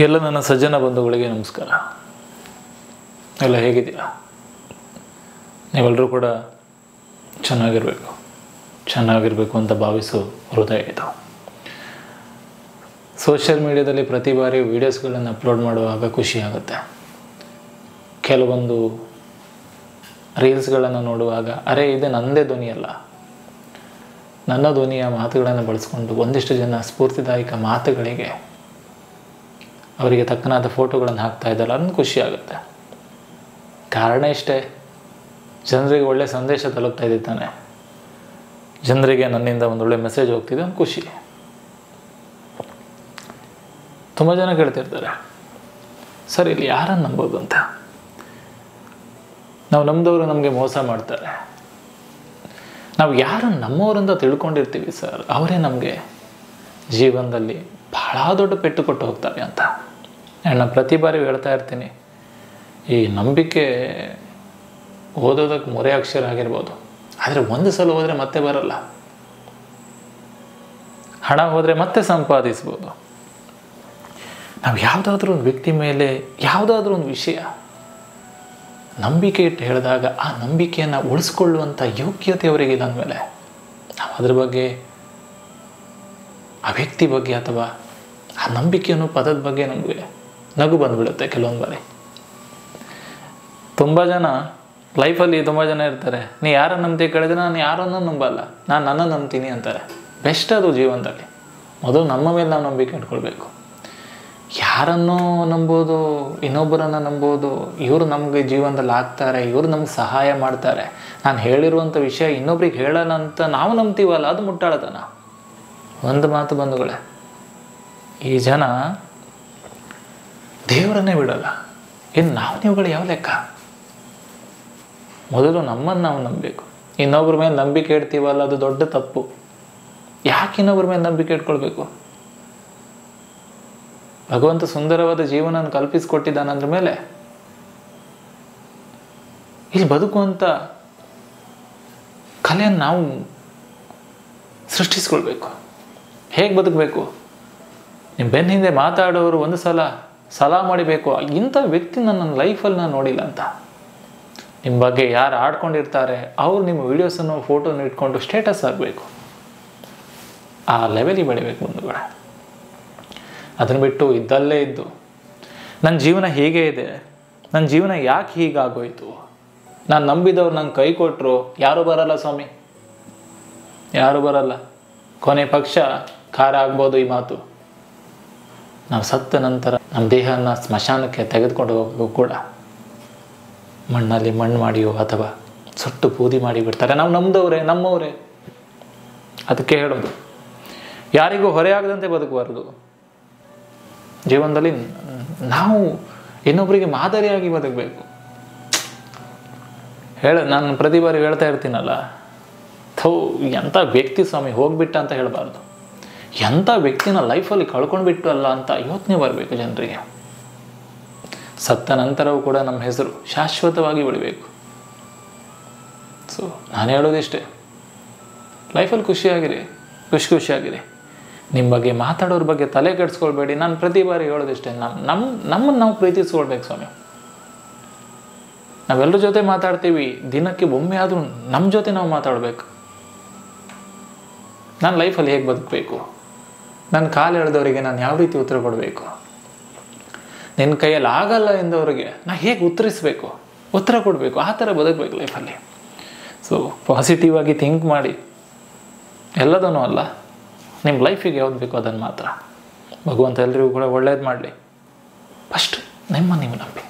ಎಲ್ಲ ನನ್ನ ಸಜ್ಜನ ಬಂಧುಗಳಿಗೆ ನಮಸ್ಕಾರ. ಎಲ್ಲ ಹೇಗಿದ್ದೀರಾ? ನೀವೆಲ್ಲರೂ ಕೂಡ ಚೆನ್ನಾಗಿರಬೇಕು ಅಂತ ಭಾವಿಸೋ ಹೃದಯ ಇದು. ಸೋಷಿಯಲ್ ಮೀಡಿಯಾದಲ್ಲಿ ಪ್ರತಿ ಬಾರಿ ವೀಡಿಯೋಸ್ಗಳನ್ನು ಅಪ್ಲೋಡ್ ಮಾಡುವಾಗ ಖುಷಿ ಆಗುತ್ತೆ. ಕೆಲವೊಂದು ರೀಲ್ಸ್ಗಳನ್ನು ನೋಡುವಾಗ ಅರೆ ಇದು ನನ್ನದೇ ಧ್ವನಿಯಲ್ಲ, ನನ್ನ ಧ್ವನಿಯ ಮಾತುಗಳನ್ನು ಬಳಸ್ಕೊಂಡು ಒಂದಿಷ್ಟು ಜನ ಸ್ಫೂರ್ತಿದಾಯಕ ಮಾತುಗಳಿಗೆ ಅವರಿಗೆ ತಕ್ಕನಾದ ಫೋಟೋಗಳನ್ನು ಹಾಕ್ತಾ ಇದ್ದಾರೆ. ಅದನ್ನು ಖುಷಿ ಆಗುತ್ತೆ. ಕಾರಣ ಇಷ್ಟೇ, ಜನರಿಗೆ ಒಳ್ಳೆಯ ಸಂದೇಶ ತಲುಪ್ತಾ ಇದ್ದಾನೆ, ಜನರಿಗೆ ನನ್ನಿಂದ ಒಂದೊಳ್ಳೆ ಮೆಸೇಜ್ ಹೋಗ್ತಿದೆ, ಒಂದು ಖುಷಿ. ತುಂಬ ಜನ ಕೇಳ್ತಿರ್ತಾರೆ, ಸರ್ ಇಲ್ಲಿ ಯಾರನ್ನು ನಂಬೋದು ಅಂತ. ನಾವು ನಮ್ಮದವರು ನಮಗೆ ಮೋಸ ಮಾಡ್ತಾರೆ. ನಾವು ಯಾರನ್ನು ನಮ್ಮವರಿಂದ ತಿಳ್ಕೊಂಡಿರ್ತೀವಿ ಸರ್, ಅವರೇ ನಮಗೆ ಜೀವನದಲ್ಲಿ ಬಹಳ ದೊಡ್ಡ ಪೆಟ್ಟು ಕೊಟ್ಟು ಹೋಗ್ತಾರೆ ಅಂತ. ನಾನು ಪ್ರತಿ ಬಾರಿ ಹೇಳ್ತಾ ಇರ್ತೀನಿ, ಈ ನಂಬಿಕೆ ಓದೋದಕ್ಕೆ ಮೊರೆ ಅಕ್ಷರ ಆಗಿರ್ಬೋದು, ಆದರೆ ಒಂದು ಸಲ ಹೋದರೆ ಮತ್ತೆ ಬರಲ್ಲ. ಹಣ ಹೋದರೆ ಮತ್ತೆ ಸಂಪಾದಿಸ್ಬೋದು. ನಾವು ಯಾವುದಾದ್ರೂ ಒಂದು ವ್ಯಕ್ತಿ ಮೇಲೆ ಯಾವುದಾದ್ರೂ ಒಂದು ವಿಷಯ ನಂಬಿಕೆ ಇಟ್ಟು ಹೇಳಿದಾಗ ಆ ನಂಬಿಕೆಯನ್ನು ಉಳಿಸ್ಕೊಳ್ಳುವಂಥ ಯೋಗ್ಯತೆ ಅವರಿಗಿಲ್ಲ ಅಂದಮೇಲೆ ನಾವು ಅದ್ರ ಬಗ್ಗೆ, ಆ ವ್ಯಕ್ತಿ ಬಗ್ಗೆ ಅಥವಾ ಆ ನಂಬಿಕೆ ಅನ್ನೋ ಪದದ ಬಗ್ಗೆ ನಮಗೆ ನಗು ಬಂದುಬಿಡುತ್ತೆ ಕೆಲವೊಂದು ಬಾರಿ. ತುಂಬ ಜನ ಲೈಫಲ್ಲಿ ತುಂಬ ಜನ ಇರ್ತಾರೆ, ನೀ ಯಾರನ್ನು ನಂಬ್ತೀವಿ ಕೇಳಿದ್ರೆ ನಾನು ಯಾರನ್ನೂ ನಂಬಲ್ಲ, ನಾನು ನನ್ನನ್ನು ನಂಬ್ತೀನಿ ಅಂತಾರೆ. ಬೆಸ್ಟ್ ಅದು ಜೀವನದಲ್ಲಿ. ಮೊದಲು ನಮ್ಮ ಮೇಲೆ ನಾವು ನಂಬಿಕೆ ಇಟ್ಕೊಳ್ಬೇಕು. ಯಾರನ್ನೋ ನಂಬೋದು, ಇನ್ನೊಬ್ಬರನ್ನು ನಂಬೋದು, ಇವರು ನಮಗೆ ಜೀವನದಲ್ಲಿ ಆಗ್ತಾರೆ, ಇವರು ನಮ್ಗೆ ಸಹಾಯ ಮಾಡ್ತಾರೆ, ನಾನು ಹೇಳಿರುವಂಥ ವಿಷಯ ಇನ್ನೊಬ್ರಿಗೆ ಹೇಳೋಣ ಅಂತ ನಾವು ನಂಬ್ತೀವಲ್ಲ, ಅದು ಮುಟ್ಟಾಳತನ. ಒಂದು ಮಾತು ಬಂಧುಗಳೇ, ಈ ಜನ ದೇವರನ್ನೇ ಬಿಡಲ್ಲ. ಇನ್ನು ನೀವುಗಳು ಯಾವ ಲೆಕ್ಕ? ಮೊದಲು ನಮ್ಮನ್ನು ನಾವು ನಂಬಬೇಕು. ಇನ್ನೊಬ್ಬರ ಮೇಲೆ ನಂಬಿಕೆ ಇಡ್ತೀವಲ್ಲ, ಅದು ದೊಡ್ಡ ತಪ್ಪು. ಯಾಕೆ ಇನ್ನೊಬ್ಬರ ಮೇಲೆ ನಂಬಿಕೆ ಇಟ್ಕೊಳ್ಬೇಕು? ಭಗವಂತ ಸುಂದರವಾದ ಜೀವನ ಕಲ್ಪಿಸಿಕೊಟ್ಟಿದ್ದಾನಂದ್ರ ಮೇಲೆ ಇಲ್ಲಿ ಬದುಕುವಂಥ ಕಲೆಯನ್ನು ನಾವು ಸೃಷ್ಟಿಸ್ಕೊಳ್ಬೇಕು. ಹೇಗೆ ಬದುಕಬೇಕು? ನಿಮ್ಮ ಬೆನ್ನ ಹಿಂದೆ ಮಾತಾಡೋರು ಒಂದು ಸಲ ಮಾಡಿಬೇಕು, ಇಂಥ ವ್ಯಕ್ತಿ ನನ್ನ ಲೈಫಲ್ಲಿ ನಾನು ನೋಡಿಲ್ಲ ಅಂತ. ನಿಮ್ಮ ಬಗ್ಗೆ ಯಾರು ಆಡ್ಕೊಂಡಿರ್ತಾರೆ ಅವ್ರು ನಿಮ್ಮ ವೀಡಿಯೋಸನ್ನು ಫೋಟೋನ ಇಟ್ಕೊಂಡು ಸ್ಟೇಟಸ್ ಆಗಬೇಕು. ಆ ಲೆವೆಲಿಗೆ ಬೆಳಿಬೇಕು ಬಂಧುಗಳೇ. ಅದನ್ನು ಬಿಟ್ಟು ಇದ್ದಲ್ಲೇ ಇದ್ದು ನನ್ನ ಜೀವನ ಹೀಗೆ ಇದೆ, ನನ್ನ ಜೀವನ ಯಾಕೆ ಹೀಗಾಗೋಯ್ತು, ನಾನು ನಂಬಿದವ್ರು ನಂಗೆ ಕೈ ಕೊಟ್ಟರು, ಯಾರೂ ಬರಲ್ಲ ಸ್ವಾಮಿ, ಯಾರೂ ಬರಲ್ಲ. ಕೊನೆ ಪಕ್ಷ ಖಾರ ಆಗ್ಬೋದು ಈ ಮಾತು. ನಾವು ಸತ್ತ ನಂತರ ನಮ್ಮ ದೇಹನ ಸ್ಮಶಾನಕ್ಕೆ ತೆಗೆದುಕೊಂಡು ಹೋಗೋದು ಕೂಡ ಮಣ್ಣಲ್ಲಿ ಮಣ್ಣು ಮಾಡಿಯೋ ಅಥವಾ ಸುಟ್ಟು ಬೂದಿ ಮಾಡಿ ಬಿಡ್ತಾರೆ. ನಾವು ನಮ್ಮವರೇ. ಅದಕ್ಕೆ ಹೇಳೋದು, ಯಾರಿಗೂ ಹೊರೆಯಾಗದಂತೆ ಬದುಕಬಾರದು. ಜೀವನದಲ್ಲಿ ನಾವು ಇನ್ನೊಬ್ಬರಿಗೆ ಮಾದರಿಯಾಗಿ ಬದುಕಬೇಕು. ನಾನು ಪ್ರತಿ ಬಾರಿ ಹೇಳ್ತಾ ಇರ್ತೀನಲ್ಲ, ಎಂಥ ವ್ಯಕ್ತಿ ಸ್ವಾಮಿ ಹೋಗ್ಬಿಟ್ಟ ಅಂತ ಹೇಳಬಾರ್ದು, ಎಂಥ ವ್ಯಕ್ತಿನ ಲೈಫಲ್ಲಿ ಕಳ್ಕೊಂಡ್ಬಿಟ್ಟು ಅಲ್ಲ ಅಂತ ಯೋಚನೆ ಬರಬೇಕು ಜನರಿಗೆ. ಸತ್ತ ನಂತರವೂ ಕೂಡ ನಮ್ಮ ಹೆಸರು ಶಾಶ್ವತವಾಗಿ ಉಳಿಬೇಕು. ಸೊ ನಾನು ಹೇಳೋದಿಷ್ಟೇ, ಲೈಫಲ್ಲಿ ಖುಷಿಯಾಗಿರಿ. ನಿಮ್ಮ ಬಗ್ಗೆ ಮಾತಾಡೋರ ಬಗ್ಗೆ ತಲೆ ಕೆಡಿಸ್ಕೊಳ್ಬೇಡಿ. ನಾನು ಪ್ರತಿ ಬಾರಿ ಹೇಳೋದಿಷ್ಟೇ, ನಮ್ಮನ್ನು ನಾವು ಪ್ರೀತಿಸ್ಕೊಳ್ಬೇಕು ಸ್ವಾಮಿ. ನಾವೆಲ್ಲರ ಜೊತೆ ಮಾತಾಡ್ತೀವಿ, ದಿನಕ್ಕೆ ಒಮ್ಮೆ ಆದರೂ ನಮ್ಮ ಜೊತೆ ನಾವು ಮಾತಾಡಬೇಕು. ನಾನು ಲೈಫಲ್ಲಿ ಹೇಗೆ ಬದುಕಬೇಕು, ನನ್ನ ಕಾಲು ಎಳೆದವರಿಗೆ ನಾನು ಯಾವ ರೀತಿ ಉತ್ತರ ಕೊಡಬೇಕು, ನಿನ್ನ ಕೈಯಲ್ಲಿ ಆಗಲ್ಲ ಎಂದವರಿಗೆ ನಾ ಹೇಗೆ ಉತ್ತರ ಕೊಡಬೇಕು, ಆ ಥರ ಬದುಕಬೇಕು ಲೈಫಲ್ಲಿ. ಸೊ ಪಾಸಿಟಿವ್ ಆಗಿ ಥಿಂಕ್ ಮಾಡಿ, ಎಲ್ಲದನ್ನೂ ಅಲ್ಲ, ನಿಮ್ಮ ಲೈಫಿಗೆ ಯಾವ್ದು ಬೇಕೋ ಅದನ್ನು ಮಾತ್ರ. ಭಗವಂತ ಎಲ್ಲರಿಗೂ ಕೂಡ ಒಳ್ಳೇದು ಮಾಡಲಿ. ಫಸ್ಟ್ ನೀವು ನಂಬಿ.